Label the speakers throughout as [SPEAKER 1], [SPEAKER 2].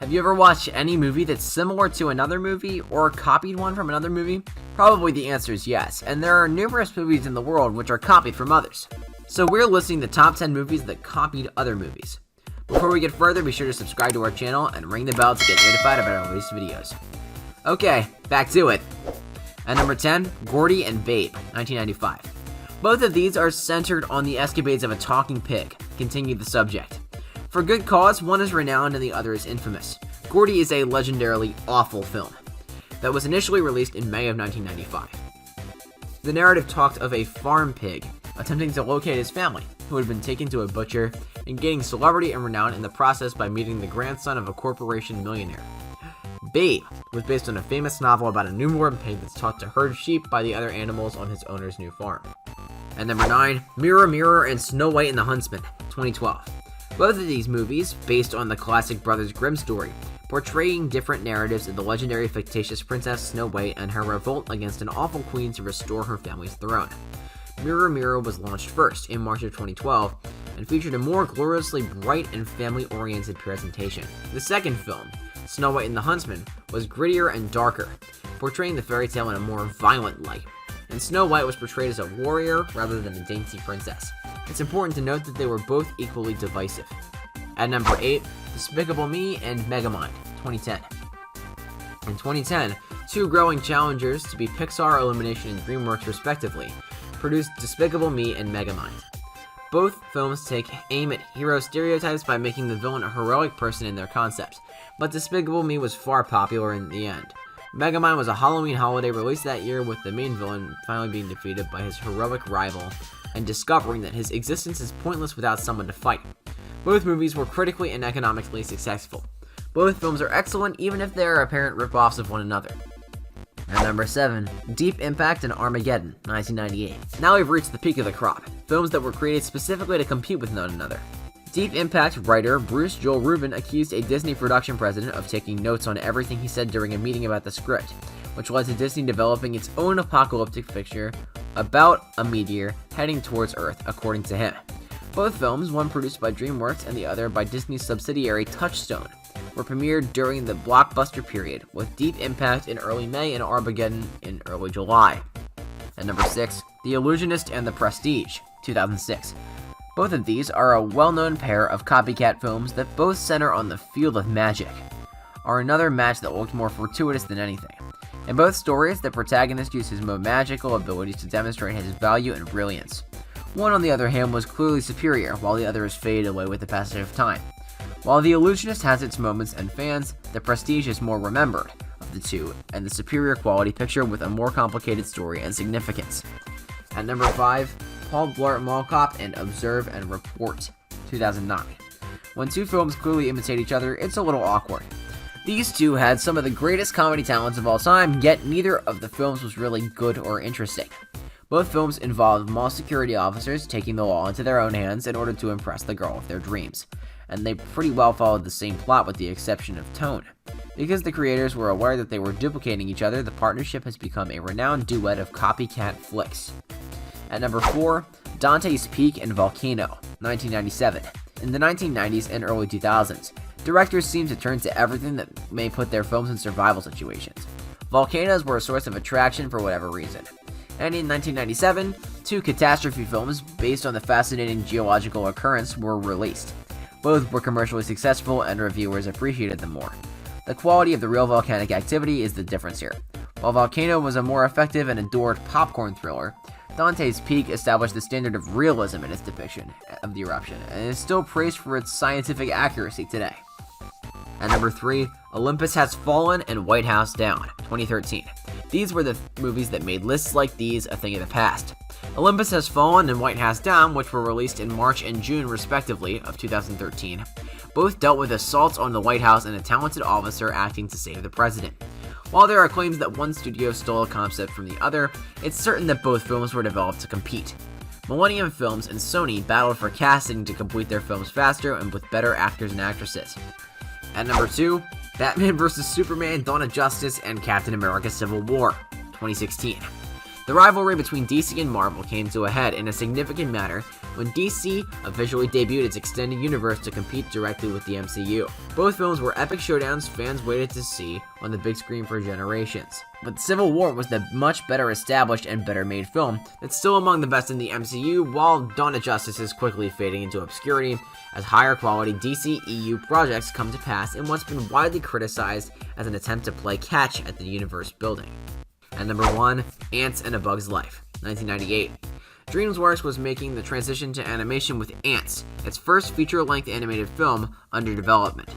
[SPEAKER 1] Have you ever watched any movie that's similar to another movie or copied one from another movie? Probably the answer is yes, and there are numerous movies in the world which are copied from others. So we're listing the top 10 movies that copied other movies. Before we get further, be sure to subscribe to our channel and ring the bell to get notified about our latest videos. Okay, back to it. At number 10, Gordy and Babe, 1995. Both of these are centered on the escapades of a talking pig. Continue the subject. For good cause, one is renowned and the other is infamous. Gordy is a legendarily awful film that was initially released in May of 1995. The narrative talked of a farm pig attempting to locate his family, who had been taken to a butcher, and gaining celebrity and renown in the process by meeting the grandson of a corporation millionaire. Babe was based on a famous novel about a newborn pig that's taught to herd sheep by the other animals on his owner's new farm. At number 9, Mirror, Mirror, and Snow White and the Huntsman, 2012. Both of these movies, based on the classic Brothers Grimm story, portraying different narratives of the legendary fictitious Princess Snow White and her revolt against an awful queen to restore her family's throne. Mirror, Mirror was launched first in March of 2012 and featured a more gloriously bright and family-oriented presentation. The second film, Snow White and the Huntsman, was grittier and darker, portraying the fairy tale in a more violent light, and Snow White was portrayed as a warrior rather than a dainty princess. It's important to note that they were both equally divisive. At number 8, Despicable Me and Megamind, 2010. In 2010, two growing challengers to be Pixar, Illumination, and DreamWorks respectively, produced Despicable Me and Megamind. Both films take aim at hero stereotypes by making the villain a heroic person in their concept, but Despicable Me was far popular in the end. Megamind was a Halloween holiday released that year, with the main villain finally being defeated by his heroic rival and discovering that his existence is pointless without someone to fight. Both movies were critically and economically successful. Both films are excellent even if they are apparent rip-offs of one another. At number 7, Deep Impact and Armageddon, 1998. Now we've reached the peak of the crop, films that were created specifically to compete with one another. Deep Impact writer Bruce Joel Rubin accused a Disney production president of taking notes on everything he said during a meeting about the script, which led to Disney developing its own apocalyptic picture about a meteor heading towards Earth, according to him. Both films, one produced by DreamWorks and the other by Disney's subsidiary Touchstone, were premiered during the blockbuster period, with Deep Impact in early May and Armageddon in early July. At number 6, The Illusionist and The Prestige, 2006. Both of these are a well-known pair of copycat films that both center on the field of magic, are another match that looked more fortuitous than anything. In both stories, the protagonist used his more magical abilities to demonstrate his value and brilliance. One, on the other hand, was clearly superior, while the other is faded away with the passage of time. While The Illusionist has its moments and fans, The Prestige is more remembered of the two, and the superior quality picture with a more complicated story and significance. At number 5, Paul Blart Mall Cop and Observe and Report, 2009. When two films clearly imitate each other, it's a little awkward. These two had some of the greatest comedy talents of all time, yet neither of the films was really good or interesting. Both films involved mall security officers taking the law into their own hands in order to impress the girl of their dreams, and they pretty well followed the same plot with the exception of tone. Because the creators were aware that they were duplicating each other, the partnership has become a renowned duet of copycat flicks. At number 4, Dante's Peak and Volcano, 1997. In the 1990s and early 2000s, directors seemed to turn to everything that may put their films in survival situations. Volcanoes were a source of attraction for whatever reason. And in 1997, two catastrophe films based on the fascinating geological occurrence were released. Both were commercially successful and reviewers appreciated them more. The quality of the real volcanic activity is the difference here. While Volcano was a more effective and adored popcorn thriller, Dante's Peak established the standard of realism in its depiction of the eruption, and is still praised for its scientific accuracy today. At number 3, Olympus Has Fallen and White House Down, 2013. These were the movies that made lists like these a thing of the past. Olympus Has Fallen and White House Down, which were released in March and June respectively of 2013, both dealt with assaults on the White House and a talented officer acting to save the president. While there are claims that one studio stole a concept from the other, it's certain that both films were developed to compete. Millennium Films and Sony battled for casting to complete their films faster and with better actors and actresses. At number 2, Batman vs. Superman, Dawn of Justice, and Captain America Civil War, 2016. The rivalry between DC and Marvel came to a head in a significant manner when DC officially debuted its extended universe to compete directly with the MCU. Both films were epic showdowns fans waited to see on the big screen for generations. But Civil War was the much better established and better made film that's still among the best in the MCU, while Dawn of Justice is quickly fading into obscurity as higher quality DCEU projects come to pass in what's been widely criticized as an attempt to play catch at the universe building. At number 1, Ants and a Bug's Life, 1998. DreamWorks was making the transition to animation with Ants, its first feature-length animated film under development.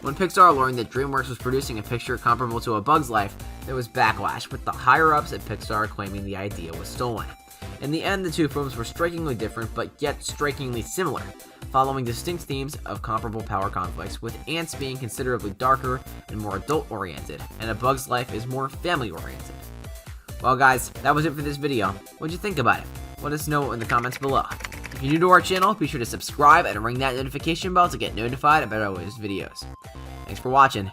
[SPEAKER 1] When Pixar learned that DreamWorks was producing a picture comparable to A Bug's Life, there was backlash, with the higher-ups at Pixar claiming the idea was stolen. In the end, the two films were strikingly different, but yet strikingly similar, following distinct themes of comparable power conflicts, with Ants being considerably darker and more adult-oriented, and A Bug's Life is more family-oriented. Well guys, that was it for this video. What'd you think about it? Let us know in the comments below. If you're new to our channel, be sure to subscribe and ring that notification bell to get notified about our latest videos. Thanks for watching.